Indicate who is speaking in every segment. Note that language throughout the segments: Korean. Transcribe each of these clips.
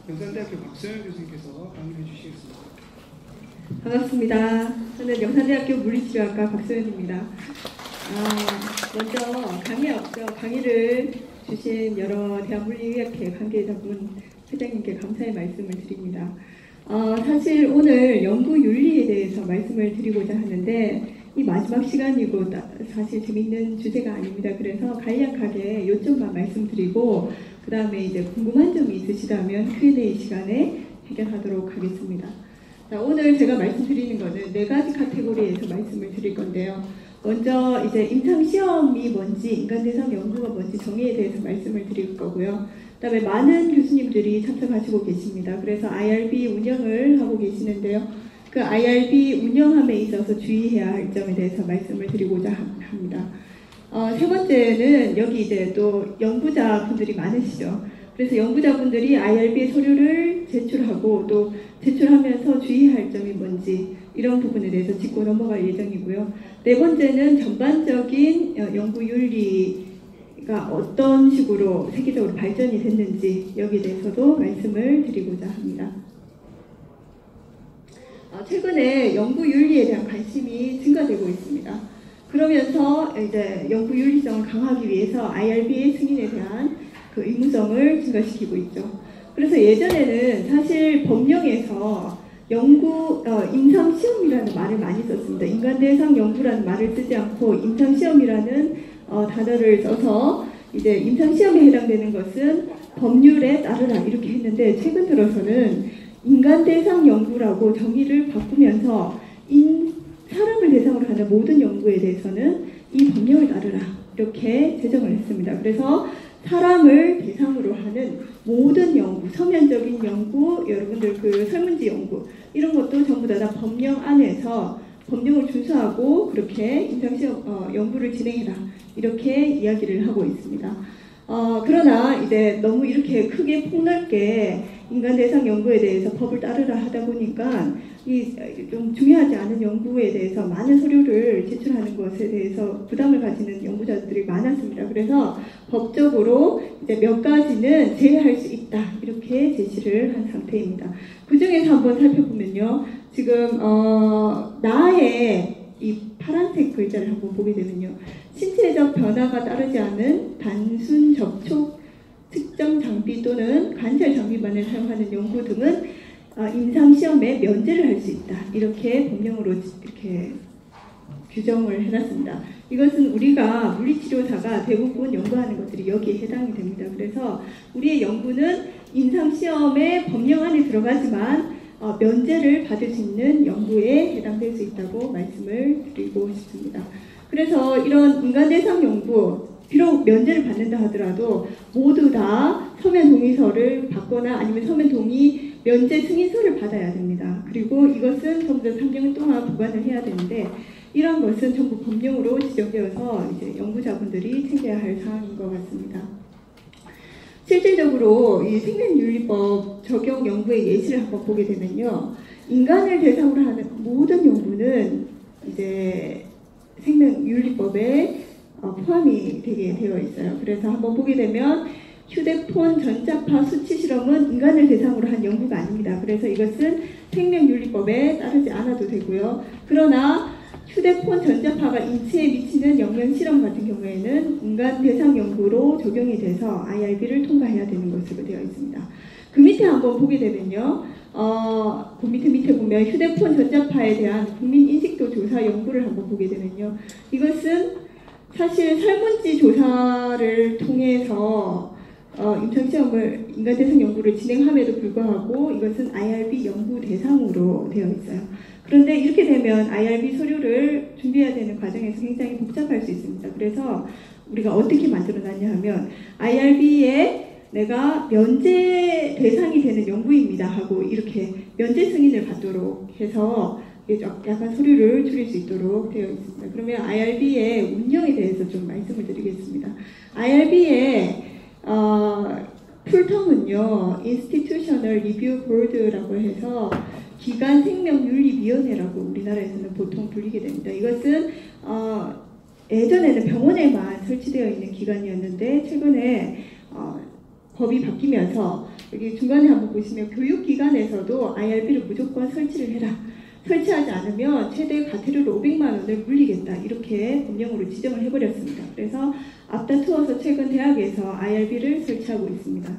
Speaker 1: 영산대학교 박소연 교수님께서 강의해 주시겠습니다.
Speaker 2: 반갑습니다. 저는 영산대학교 물리치료학과 박소연입니다. 먼저 강의 앞서 강의를 주신 여러 대한물리의학회 관계자분 회장님께 감사의 말씀을 드립니다. 사실 오늘 연구윤리에 대해서 말씀을 드리고자 하는데 이 마지막 시간이고 사실 재밌는 주제가 아닙니다. 그래서 간략하게 요점만 말씀드리고 그 다음에 이제 궁금한 점이 있으시다면 Q&A 시간에 해결하도록 하겠습니다. 자, 오늘 제가 말씀드리는 거는 4가지 카테고리에서 말씀을 드릴 건데요. 먼저 이제 임상시험이 뭔지, 인간대상 연구가 뭔지 정의에 대해서 말씀을 드릴 거고요. 그 다음에 많은 교수님들이 참석하시고 계십니다. 그래서 IRB 운영을 하고 계시는데요. 그 IRB 운영함에 있어서 주의해야 할 점에 대해서 말씀을 드리고자 합니다. 세 번째는 여기 이제 또 연구자분들이 많으시죠. 그래서 연구자분들이 IRB 서류를 제출하고 또 제출하면서 주의할 점이 뭔지 이런 부분에 대해서 짚고 넘어갈 예정이고요. 네 번째는 전반적인 연구윤리가 어떤 식으로 세계적으로 발전이 됐는지 여기에 대해서도 말씀을 드리고자 합니다. 최근에 연구윤리에 대한 관심이 증가되고 있습니다. 그러면서 이제 연구윤리성을 강화하기 위해서 IRB의 승인에 대한 그 의무성을 증가시키고 있죠. 그래서 예전에는 사실 법령에서 임상시험이라는 말을 많이 썼습니다. 인간대상 연구라는 말을 쓰지 않고 임상시험이라는 단어를 써서 이제 임상시험에 해당되는 것은 법률에 따르라 이렇게 했는데 최근 들어서는 인간대상 연구라고 정의를 바꾸면서 사람을 대상으로 하는 모든 연구에 대해서는 이 법령을 따르라 이렇게 제정을 했습니다. 그래서 사람을 대상으로 하는 모든 연구, 서면적인 연구, 여러분들 그 설문지 연구 이런 것도 전부 다 법령 안에서 법령을 준수하고 그렇게 임상시험 연구를 진행해라 이렇게 이야기를 하고 있습니다. 그러나 이제 너무 이렇게 크게 폭넓게 인간대상 연구에 대해서 법을 따르라 하다 보니까 이 좀 중요하지 않은 연구에 대해서 많은 서류를 제출하는 것에 대해서 부담을 가지는 연구자들이 많았습니다. 그래서 법적으로 이제 몇 가지는 제외할 수 있다 이렇게 제시를 한 상태입니다. 그 중에서 한번 살펴보면요. 지금 나의 이 파란색 글자를 한번 보게 되면요. 신체적 변화가 따르지 않은 단순 접촉 측정 장비 또는 관찰 장비만을 사용하는 연구 등은 임상시험에 면제를 할 수 있다. 이렇게 법령으로 이렇게 규정을 해놨습니다. 이것은 우리가 물리치료사가 대부분 연구하는 것들이 여기에 해당이 됩니다. 그래서 우리의 연구는 임상시험의 법령 안에 들어가지만 면제를 받을 수 있는 연구에 해당될 수 있다고 말씀을 드리고 싶습니다. 그래서 이런 인간대상 연구, 비록 면제를 받는다 하더라도 모두 다 서면 동의서를 받거나 아니면 서면 동의 면제 승인서를 받아야 됩니다. 그리고 이것은 전부 다 3년 동안 보관을 해야 되는데 이런 것은 전부 법령으로 지정되어서 이제 연구자분들이 챙겨야 할 사항인 것 같습니다. 실질적으로 이 생명윤리법 적용 연구의 예시를 한번 보게 되면요. 인간을 대상으로 하는 모든 연구는 이제 생명윤리법에 포함이 되게 되어 있어요. 그래서 한번 보게 되면 휴대폰 전자파 수치 실험은 인간을 대상으로 한 연구가 아닙니다. 그래서 이것은 생명윤리법에 따르지 않아도 되고요. 그러나 휴대폰 전자파가 인체에 미치는 영양 실험 같은 경우에는 인간 대상 연구로 적용이 돼서 IRB를 통과해야 되는 것으로 되어 있습니다. 그 밑에 한번 보게 되면요. 그 밑에 보면 휴대폰 전자파에 대한 국민 인식도 조사 연구를 한번 보게 되면요. 이것은 사실 설문지 조사를 통해서 임상시험을 인간대상 연구를 진행함에도 불구하고 이것은 IRB 연구 대상으로 되어 있어요. 그런데 이렇게 되면 IRB 서류를 준비해야 되는 과정에서 굉장히 복잡할 수 있습니다. 그래서 우리가 어떻게 만들어놨냐 하면 IRB에 내가 면제 대상이 되는 연구입니다 하고 이렇게 면제 승인을 받도록 해서 약간 서류를 줄일 수 있도록 되어 있습니다. 그러면 IRB의 운영에 대해서 좀 말씀을 드리겠습니다. IRB의 풀텀은요, Institutional Review Board라고 해서 기관 생명윤리위원회라고 우리나라에서는 보통 불리게 됩니다. 이것은 예전에는 병원에만 설치되어 있는 기관이었는데 최근에 법이 바뀌면서 여기 중간에 한번 보시면 교육기관에서도 IRB를 무조건 설치를 해라. 설치하지 않으면 최대 과태료로 500만 원을 물리겠다. 이렇게 법령으로 지정을 해버렸습니다. 그래서 앞다투어서 최근 대학에서 IRB를 설치하고 있습니다.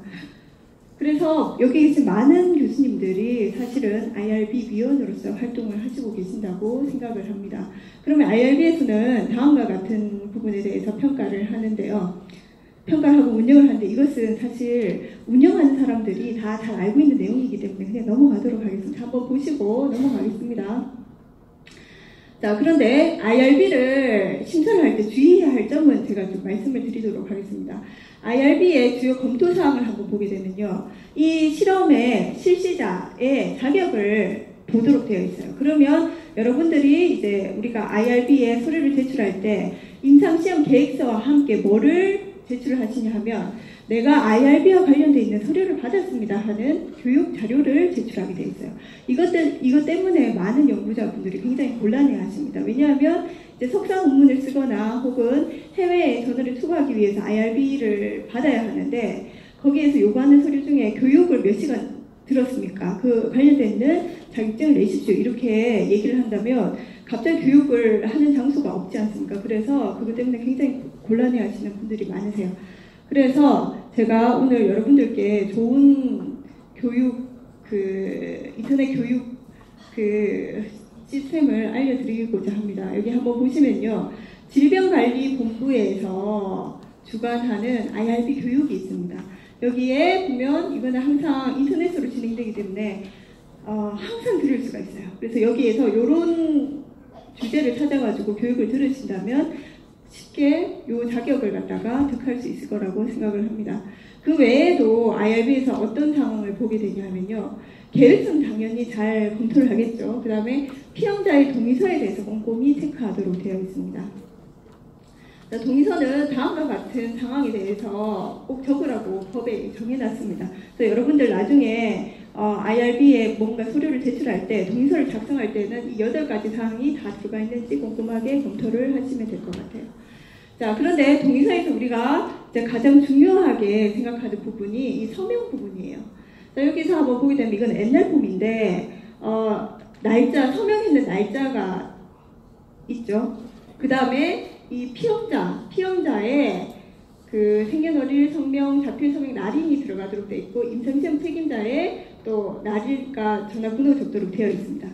Speaker 2: 그래서 여기 계신 많은 교수님들이 사실은 IRB 위원으로서 활동을 하시고 계신다고 생각을 합니다. 그러면 IRB에서는 다음과 같은 부분에 대해서 평가를 하는데요. 평가를 하고 운영을 하는데 이것은 사실 운영하는 사람들이 다 잘 알고 있는 내용이기 때문에 그냥 넘어가도록 하겠습니다. 한번 보시고 넘어가겠습니다. 자, 그런데 IRB를 심사를 할 때 주의해야 할 점은 제가 좀 말씀을 드리도록 하겠습니다. IRB의 주요 검토 사항을 한번 보게 되면요. 이 실험의 실시자의 자격을 보도록 되어 있어요. 그러면 여러분들이 이제 우리가 IRB에 서류를 제출할 때 임상시험 계획서와 함께 뭐를 제출을 하시냐 하면 내가 IRB와 관련되어 있는 서류를 받았습니다 하는 교육 자료를 제출하게 되어 있어요. 이것 때문에 많은 연구자분들이 굉장히 곤란해 하십니다. 왜냐하면 이제 석사 논문을 쓰거나 혹은 해외에 전화를 투구하기 위해서 IRB를 받아야 하는데 거기에서 요구하는 서류 중에 교육을 몇 시간 들었습니까? 그 관련된 자격증을 내십시오. 이렇게 얘기를 한다면 갑자기 교육을 하는 장소가 없지 않습니까? 그래서 그것 때문에 굉장히 곤란해 하시는 분들이 많으세요. 그래서 제가 오늘 여러분들께 좋은 교육, 인터넷 교육 시스템을 알려드리고자 합니다. 여기 한번 보시면요. 질병관리본부에서 주관하는 IRB 교육이 있습니다. 여기에 보면 이거는 항상 인터넷으로 진행되기 때문에 항상 들을 수가 있어요. 그래서 여기에서 이런 주제를 찾아가지고 교육을 들으신다면 쉽게 이 자격을 갖다가 득할 수 있을 거라고 생각을 합니다. 그 외에도 IRB에서 어떤 상황을 보게 되냐면요. 계획서는 당연히 잘 검토를 하겠죠. 그 다음에 피험자의 동의서에 대해서 꼼꼼히 체크하도록 되어 있습니다. 동의서는 다음과 같은 상황에 대해서 꼭 적으라고 법에 정해놨습니다. 그래서 여러분들 나중에 IRB에 뭔가 서류를 제출할 때 동의서를 작성할 때는 이 8가지 사항이 다 들어가 있는지 꼼꼼하게 검토를 하시면 될 것 같아요. 자, 그런데 동의서에서 우리가 이제 가장 중요하게 생각하는 부분이 이 서명 부분이에요. 자, 여기서 한번 보게 되면 이건 옛날 폼인데 날짜, 서명했는 날짜가 있죠. 그 다음에 이 피험자의 그 생년월일, 성명, 자필 서명, 날인이 들어가도록 되어 있고 임상시험 책임자의 또 날일과 전화번호가 적도록 되어 있습니다.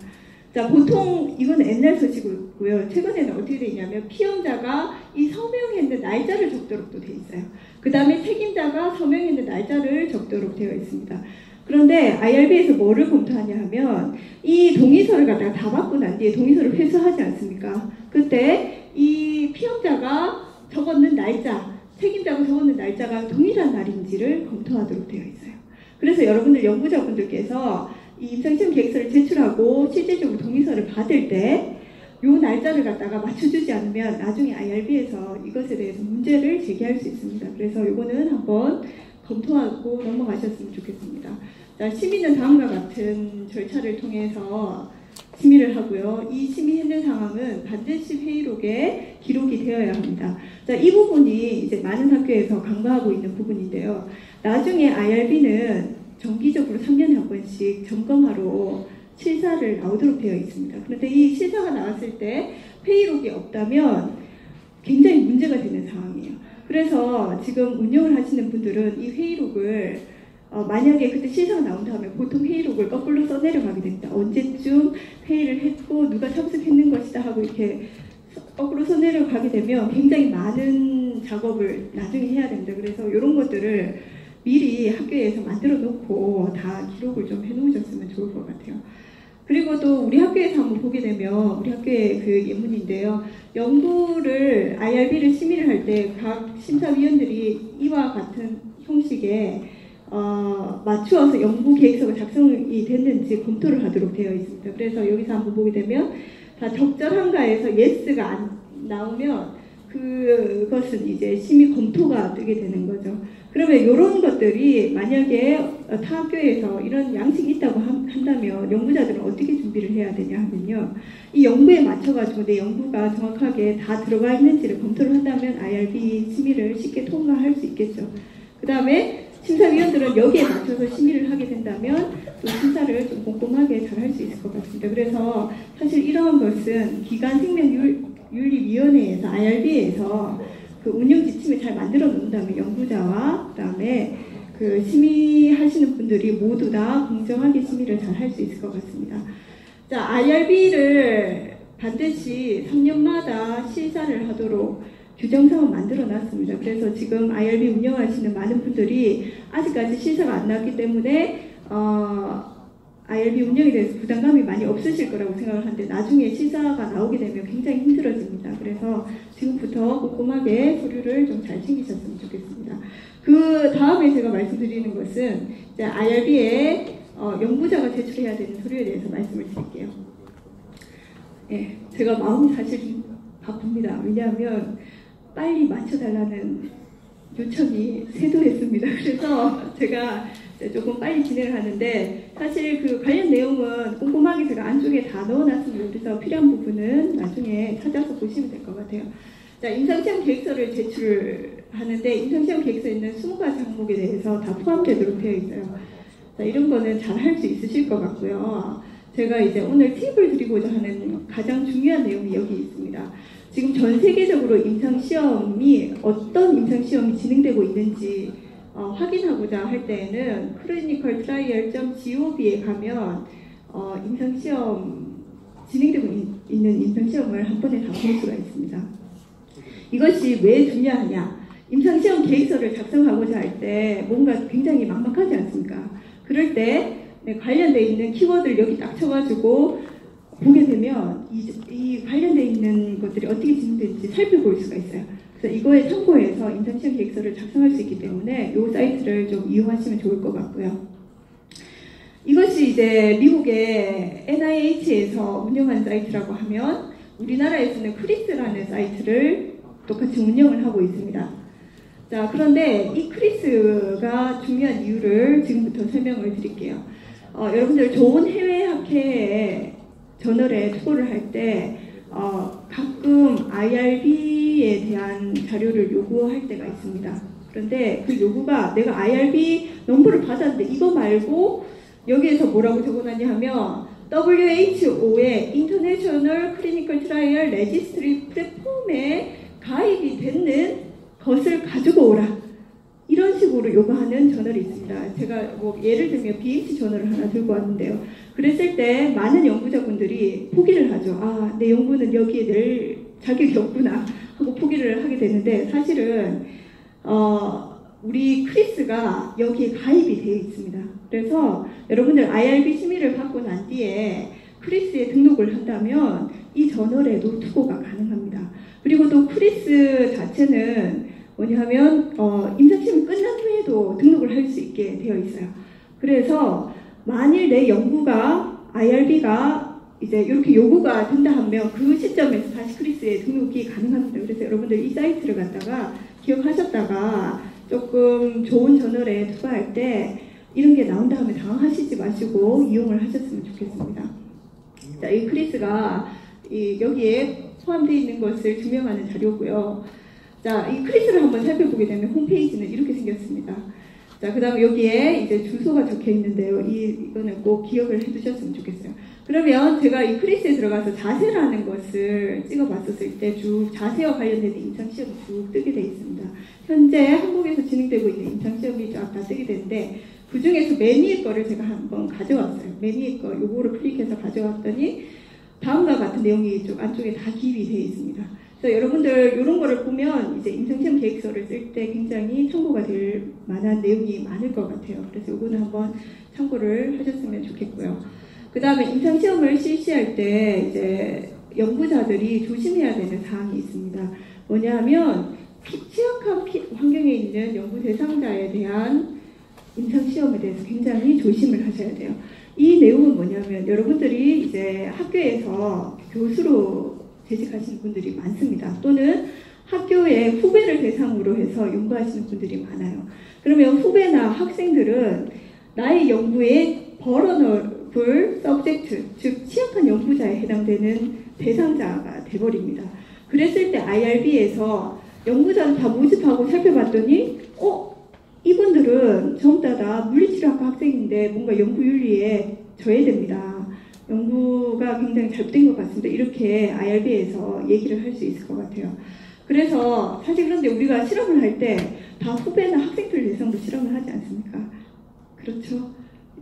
Speaker 2: 자, 보통 이건 옛날 소식이고요. 최근에는 어떻게 되어 있냐면 피험자가 이 서명했는 날짜를 적도록 또 되어 있어요. 그 다음에 책임자가 서명했는 날짜를 적도록 되어 있습니다. 그런데 IRB에서 뭐를 검토하냐 하면 이 동의서를 갖다가 다 받고 난 뒤에 동의서를 회수하지 않습니까? 그때 이 피험자가 적었는 날짜, 책임자가 적었는 날짜가 동일한 날인지를 검토하도록 되어 있어요. 그래서 여러분들 연구자분들께서 이 임상시험 계획서를 제출하고 실질적으로 동의서를 받을 때 이 날짜를 갖다가 맞춰주지 않으면 나중에 IRB에서 이것에 대해서 문제를 제기할 수 있습니다. 그래서 이거는 한번 검토하고 넘어가셨으면 좋겠습니다. 자, 심의는 다음과 같은 절차를 통해서 심의를 하고요. 이 심의했는 상황은 반드시 회의록에 기록이 되어야 합니다. 자, 이 부분이 이제 많은 학교에서 강조하고 있는 부분인데요. 나중에 IRB는 정기적으로 3년에 한 번씩 점검하러 실사를 나오도록 되어 있습니다. 그런데 이 실사가 나왔을 때 회의록이 없다면 굉장히 문제가 되는 상황이에요. 그래서 지금 운영을 하시는 분들은 이 회의록을 만약에 그때 실사가 나온 다음에 보통 회의록을 거꾸로 써내려가게 됩니다. 언제쯤 회의를 했고 누가 참석했는 것이다 하고 이렇게 거꾸로 써내려가게 되면 굉장히 많은 작업을 나중에 해야 됩니다. 그래서 이런 것들을 미리 학교에서 만들어 놓고 다 기록을 좀 해놓으셨으면 좋을 것 같아요. 그리고 또 우리 학교에서 한번 보게 되면 우리 학교의 그 예문인데요. 연구를 IRB를 심의를 할 때 각 심사위원들이 이와 같은 형식의 맞추어서 연구 계획서가 작성이 됐는지 검토를 하도록 되어 있습니다. 그래서 여기서 한번 보게 되면 다 적절한가에서 예스가 안 나오면 그것은 이제 심의 검토가 되게 되는 거죠. 그러면 이런 것들이 만약에 타 학교에서 이런 양식이 있다고 한다면 연구자들은 어떻게 준비를 해야 되냐 하면요. 이 연구에 맞춰가지고 내 연구가 정확하게 다 들어가 있는지를 검토를 한다면 IRB 심의를 쉽게 통과할 수 있겠죠. 그 다음에 심사위원들은 여기에 맞춰서 심의를 하게 된다면 또 심사를 좀 꼼꼼하게 잘 할 수 있을 것 같습니다. 그래서 사실 이러한 것은 기관생명윤리위원회에서 IRB에서 그 운영 지침을 잘 만들어 놓는다면 연구자와 그다음에 그 심의하시는 분들이 모두 다 공정하게 심의를 잘 할 수 있을 것 같습니다. 자, IRB를 반드시 3년마다 실사를 하도록 규정상을 만들어 놨습니다. 그래서 지금 IRB 운영하시는 많은 분들이 아직까지 실사가 안 나왔기 때문에 IRB 운영에 대해서 부담감이 많이 없으실 거라고 생각을 하는데 나중에 실사가 나오게 되면 굉장히 힘들어집니다. 그래서 지금부터 꼼꼼하게 서류를 좀 잘 챙기셨으면 좋겠습니다. 그 다음에 제가 말씀드리는 것은 이제 IRB에 연구자가 제출해야 되는 서류에 대해서 말씀을 드릴게요. 예, 제가 마음이 사실 좀 바쁩니다. 왜냐하면 빨리 맞춰달라는 요청이 쇄도했습니다. 그래서 제가 조금 빨리 진행을 하는데 사실 그 관련 내용은 꼼꼼하게 제가 안쪽에 다 넣어놨습니다. 그래서 필요한 부분은 나중에 찾아서 보시면 될 것 같아요. 자, 임상시험 계획서를 제출하는데 임상시험 계획서에 있는 20가지 항목에 대해서 다 포함되도록 되어 있어요. 자, 이런 거는 잘 할 수 있으실 것 같고요. 제가 이제 오늘 팁을 드리고자 하는 가장 중요한 내용이 여기 있습니다. 지금 전 세계적으로 임상시험이 어떤 임상시험이 진행되고 있는지 확인하고자 할 때에는 clinicaltrial.gov에 가면 임상시험 진행되고 있는 임상시험을 한 번에 다 볼 수가 있습니다. 이것이 왜 중요하냐? 임상시험 계획서를 작성하고자 할 때 뭔가 굉장히 막막하지 않습니까? 그럴 때 관련되어 있는 키워드를 여기 딱 쳐가지고 보게 되면 이 관련되어 있는 것들이 어떻게 진행되는지 살펴볼 수가 있어요. 그래서 이거에 참고해서 임상시험 계획서를 작성할 수 있기 때문에 이 사이트를 좀 이용하시면 좋을 것 같고요. 이것이 이제 미국의 NIH에서 운영한 사이트라고 하면 우리나라에서는 크리스라는 사이트를 똑같이 운영을 하고 있습니다. 자, 그런데 이 크리스가 중요한 이유를 지금부터 설명을 드릴게요. 여러분들 좋은 해외 학회에 저널에 투고를 할 때 가끔 IRB에 대한 자료를 요구할 때가 있습니다. 그런데 그 요구가 내가 IRB 넘버를 받았는데 이거 말고 여기에서 뭐라고 적어놨냐 하면 WHO의 International Clinical Trial Registry 플랫폼에 가입이 되는 것을 가지고 오라. 이런 식으로 요구하는 저널이 있습니다. 제가 뭐 예를 들면 BMC 저널을 하나 들고 왔는데요. 그랬을 때 많은 연구자분들이 포기를 하죠. 아, 내 연구는 여기에 낼 자격이 없구나 하고 포기를 하게 되는데 사실은 우리 크리스가 여기에 가입이 되어 있습니다. 그래서 여러분들 IRB 심의를 받고 난 뒤에 크리스에 등록을 한다면 이 저널에도 투고가 가능합니다. 그리고 또 크리스 자체는 뭐냐면 임상시험이 끝난 후에도 등록을 할 수 있게 되어 있어요. 그래서 만일 내 연구가 IRB가 이제 이렇게 요구가 된다 하면 그 시점에서 다시 크리스에 등록이 가능합니다. 그래서 여러분들 이 사이트를 갖다가 기억하셨다가 조금 좋은 저널에 투자할 때 이런 게 나온다 하면 당황하시지 마시고 이용을 하셨으면 좋겠습니다. 자, 이 크리스가 여기에 포함되어 있는 것을 증명하는 자료고요. 자, 이 크리스를 한번 살펴보게 되면 홈페이지는 이렇게 생겼습니다. 자, 그 다음에 여기에 이제 주소가 적혀 있는데요. 이거는 꼭 기억을 해두셨으면 좋겠어요. 그러면 제가 이 크리스에 들어가서 자세라는 것을 찍어봤었을 때 쭉 자세와 관련된 임상시험이 쭉 뜨게 되어 있습니다. 현재 한국에서 진행되고 있는 임상시험이 쫙 다 뜨게 되는데 그 중에서 맨 위에 거를 제가 한번 가져왔어요. 맨 위에 거 요거를 클릭해서 가져왔더니 다음과 같은 내용이 좀 안쪽에 다 기입이 되어 있습니다. 그래서 여러분들 이런 거를 보면 이제 임상시험 계획서를 쓸 때 굉장히 참고가 될 만한 내용이 많을 것 같아요. 그래서 이거는 한번 참고를 하셨으면 좋겠고요. 그 다음에 임상시험을 실시할 때 이제 연구자들이 조심해야 되는 사항이 있습니다. 뭐냐면 취약한 환경에 있는 연구 대상자에 대한 임상시험에 대해서 굉장히 조심을 하셔야 돼요. 이 내용은 뭐냐면 여러분들이 이제 학교에서 교수로 재직하시는 분들이 많습니다. 또는 학교의 후배를 대상으로 해서 연구하시는 분들이 많아요. 그러면 후배나 학생들은 나의 연구에 vulnerable subject, 즉 취약한 연구자에 해당되는 대상자가 돼버립니다. 그랬을 때 IRB에서 연구자를 다 모집하고 살펴봤더니 이분들은 전부 다 물리치료학과 학생인데 뭔가 연구윤리에 저해됩니다. 연구가 굉장히 잘못된 것 같습니다. 이렇게 IRB에서 얘기를 할 수 있을 것 같아요. 그래서 사실 그런데 우리가 실험을 할 때 다 후배나 학생들 대상으로 실험을 하지 않습니까? 그렇죠?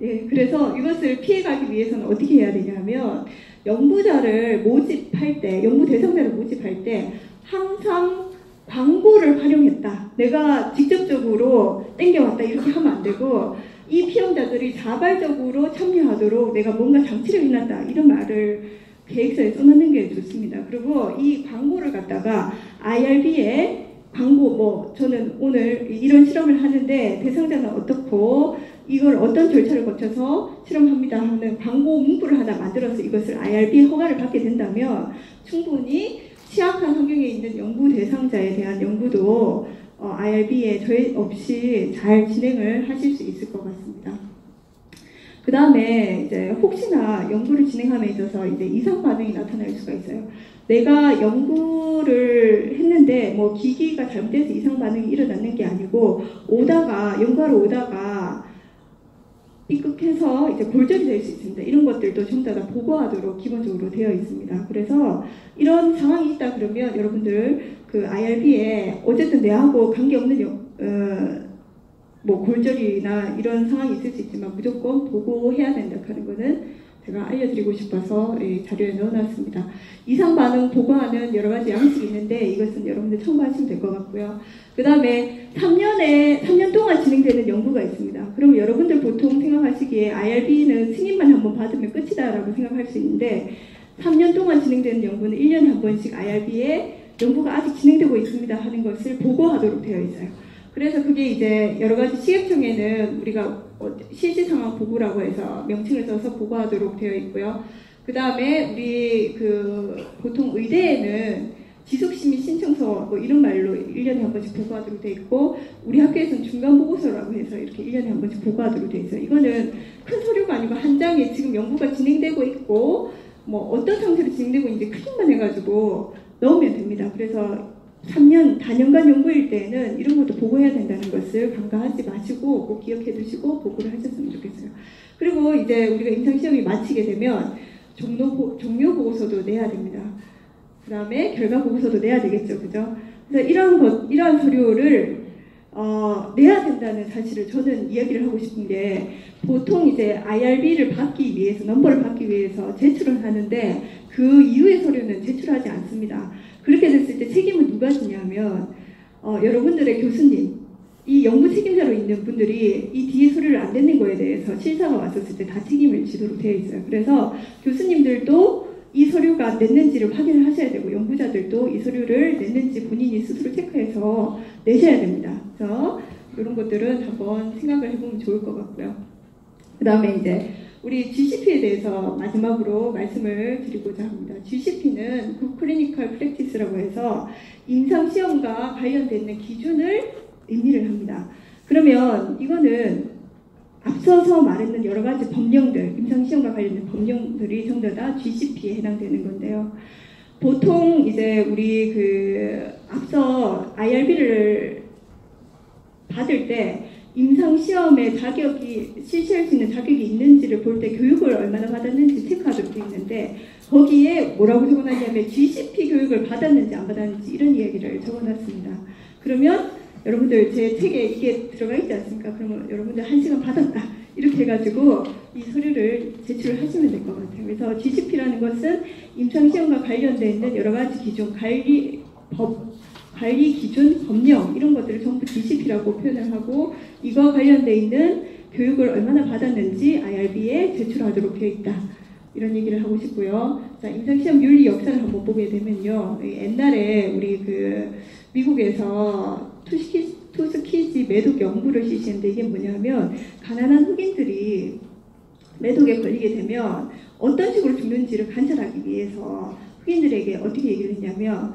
Speaker 2: 예, 그래서 이것을 피해가기 위해서는 어떻게 해야 되냐면 연구자를 모집할 때, 연구 대상자를 모집할 때 항상 광고를 활용했다. 내가 직접적으로 땡겨왔다. 이렇게 하면 안 되고 이 피험자들이 자발적으로 참여하도록 내가 뭔가 장치를 해놨다. 이런 말을 계획서에 써놓는 게 좋습니다. 그리고 이 광고를 갖다가 IRB에 광고, 저는 오늘 이런 실험을 하는데 대상자는 어떻고 이걸 어떤 절차를 거쳐서 실험합니다 하는 광고 문구를 하나 만들어서 이것을 IRB 허가를 받게 된다면 충분히 취약한 환경에 있는 연구 대상자에 대한 연구도 IRB에 저해 없이 잘 진행을 하실 수 있을 것 같습니다. 그 다음에 이제 혹시나 연구를 진행함에 있어서 이제 이상 반응이 나타날 수가 있어요. 내가 연구를 했는데 뭐 기기가 잘못돼서 이상 반응이 일어나는 게 아니고 연구하러 오다가 삐끗해서 이제 골절이 될 수 있습니다. 이런 것들도 전부 다 보고하도록 기본적으로 되어 있습니다. 그래서 이런 상황이 있다 그러면 여러분들 그 IRB에 어쨌든 내하고 관계없는 뭐 골절이나 이런 상황이 있을 수 있지만 무조건 보고해야 된다 하는 거는 제가 알려드리고 싶어서 자료에 넣어놨습니다. 이상 반응 보고하는 여러 가지 양식이 있는데 이것은 여러분들 참고하시면 될 것 같고요. 그 다음에 3년 동안 진행되는 연구가 있습니다. 그럼 여러분들 보통 생각하시기에 IRB는 승인만 한번 받으면 끝이다라고 생각할 수 있는데 3년 동안 진행되는 연구는 1년에 한 번씩 IRB에 연구가 아직 진행되고 있습니다 하는 것을 보고하도록 되어 있어요. 그래서 그게 이제 여러 가지 시행령에는 우리가 실시 상황 보고라고 해서 명칭을 써서 보고하도록 되어 있고요. 그 다음에 우리 보통 의대에는 지속심의 신청서 뭐 이런 말로 1년에 한 번씩 보고하도록 되어 있고 우리 학교에서는 중간보고서라고 해서 이렇게 1년에 한 번씩 보고하도록 되어 있어요. 이거는 큰 서류가 아니고 한 장에 지금 연구가 진행되고 있고 뭐 어떤 상태로 진행되고 있는지 클릭만 해가지고 넣으면 됩니다. 그래서 3년, 다년간 연구일 때는 이런 것도 보고해야 된다는 것을 간과하지 마시고 꼭 기억해 두시고 보고를 하셨으면 좋겠어요. 그리고 이제 우리가 임상시험이 마치게 되면 종료 보고서도 내야 됩니다. 그 다음에 결과 보고서도 내야 되겠죠. 그죠? 그래서 이러한 서류를 내야 된다는 사실을 저는 이야기를 하고 싶은 게 보통 이제 IRB를 받기 위해서, 넘버를 받기 위해서 제출을 하는데 그 이후의 서류는 제출하지 않습니다. 그렇게 됐을 때 책임은 누가 지냐면 여러분들의 교수님, 이 연구 책임자로 있는 분들이 이 뒤에 서류를 안 냈는 거에 대해서 실사가 왔었을 때 다 책임을 지도록 되어 있어요. 그래서 교수님들도 이 서류가 냈는지를 확인을 하셔야 되고 연구자들도 이 서류를 냈는지 본인이 스스로 체크해서 내셔야 됩니다. 그래서 이런 것들은 한번 생각을 해보면 좋을 것 같고요. 그 다음에 이제 우리 GCP에 대해서 마지막으로 말씀을 드리고자 합니다. GCP는 Good Clinical Practice라고 해서 임상시험과 관련된 기준을 의미를 합니다. 그러면 이거는 앞서서 말했는 여러 가지 법령들, 임상시험과 관련된 법령들이 전부 다 GCP에 해당되는 건데요. 보통 이제 우리 앞서 IRB를 받을 때 임상시험의 자격이 실시할 수 있는 자격이 있는지를 볼 때 교육을 얼마나 받았는지 체크하도록 되어 있는데 거기에 뭐라고 적어놨냐면 GCP 교육을 받았는지 안 받았는지 이런 이야기를 적어놨습니다. 그러면 여러분들 제 책에 이게 들어가 있지 않습니까? 그러면 여러분들 1시간 받았다 이렇게 해가지고 이 서류를 제출을 하시면 될 것 같아요. 그래서 GCP라는 것은 임상시험과 관련되어 있는 여러 가지 기준, 관리 기준, 법령 이런 것들을 전부 GCP라고 표현을 하고 이거와 관련되어 있는 교육을 얼마나 받았는지 IRB에 제출하도록 되어 있다. 이런 얘기를 하고 싶고요. 자, 임상시험 윤리 역사를 한번 보게 되면요. 옛날에 우리 미국에서 투스키지 매독 연구를 실시했는데 이게 뭐냐면 가난한 흑인들이 매독에 걸리게 되면 어떤 식으로 죽는지를 관찰하기 위해서 흑인들에게 어떻게 얘기를 했냐면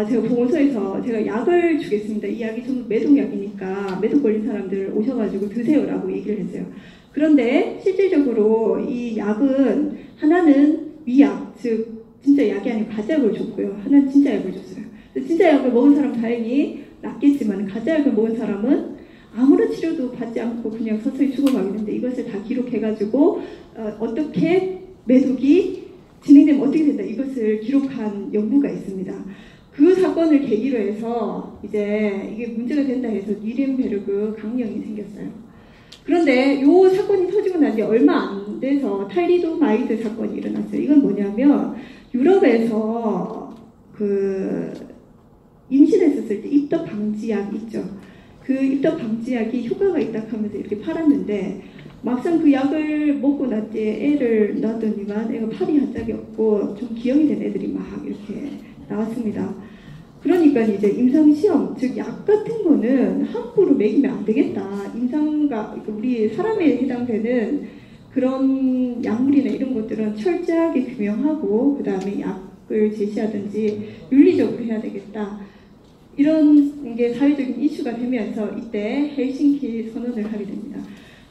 Speaker 2: 제가 보건소에서 제가 약을 주겠습니다. 이 약이 전부 매독약이니까 매독 걸린 사람들 오셔가지고 드세요라고 얘기를 했어요. 그런데 실질적으로 이 약은 하나는 위약, 즉 진짜 약이 아니고 가짜약을 줬고요. 하나는 진짜 약을 줬어요. 진짜 약을 먹은 사람 다행히 낫겠지만 가짜 약을 먹은 사람은 아무런 치료도 받지 않고 그냥 서서히 죽어가겠는데 이것을 다 기록해가지고 어떻게 매독이 진행되면 어떻게 된다 이것을 기록한 연구가 있습니다. 그 사건을 계기로 해서 이제 이게 문제가 된다 해서 뉘른베르그 강령이 생겼어요. 그런데 이 사건이 터지고 난 지 얼마 안 돼서 탈리도마이드 사건이 일어났어요. 이건 뭐냐면 유럽에서 그 임신했었을 때 입덧 방지약 있죠. 그 입덧 방지약이 효과가 있다 하면서 이렇게 팔았는데 막상 그 약을 먹고 났지 애를 낳았더니만 애가 팔이 한 짝이 없고 좀 기형이 된 애들이 막 이렇게 나왔습니다. 그러니까 이제 임상시험, 즉 약 같은 거는 함부로 먹이면 안 되겠다. 임상과 우리 사람에 해당되는 그런 약물이나 이런 것들은 철저하게 규명하고 그 다음에 약을 제시하든지 윤리적으로 해야 되겠다. 이런 게 사회적인 이슈가 되면서 이때 헬싱키 선언을 하게 됩니다.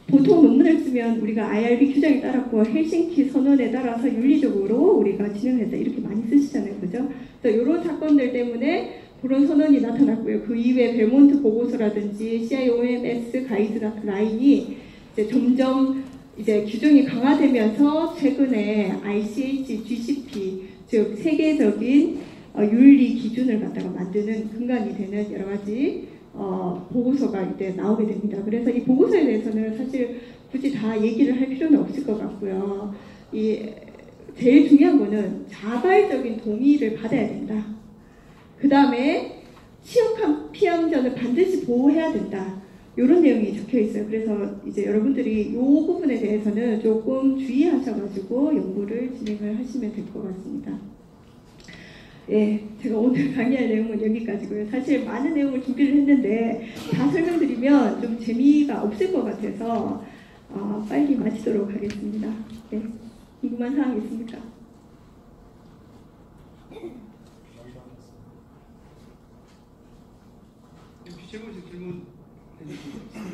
Speaker 2: 보통 논문을 쓰면 우리가 IRB 규정에 따랐고 헬싱키 선언에 따라서 윤리적으로 우리가 진행했다 이렇게 많이 쓰시잖아요. 그죠? 그래서 이런 사건들 때문에 그런 선언이 나타났고요. 그 이후에 벨몬트 보고서라든지 CIOMS 가이드라인이 이제 점점 이제 규정이 강화되면서 최근에 ICH, GCP 즉 세계적인 윤리 기준을 갖다가 만드는 근간이 되는 여러 가지 보고서가 이때 나오게 됩니다. 그래서 이 보고서에 대해서는 사실 굳이 다 얘기를 할 필요는 없을 것 같고요. 제일 중요한 거는 자발적인 동의를 받아야 된다. 그 다음에 취약한 피해자는 반드시 보호해야 된다. 이런 내용이 적혀 있어요. 그래서 이제 여러분들이 이 부분에 대해서는 조금 주의하셔가지고 연구를 진행을 하시면 될 것 같습니다. 예, 제가 오늘 강의할 내용은 여기까지고요. 사실 많은 내용을 준비를 했는데 다 설명드리면 좀 재미가 없을 것 같아서 빨리 마치도록 하겠습니다. 네, 궁금한 사항 있습니까?
Speaker 1: 혹시 최고씨 질문 해주시면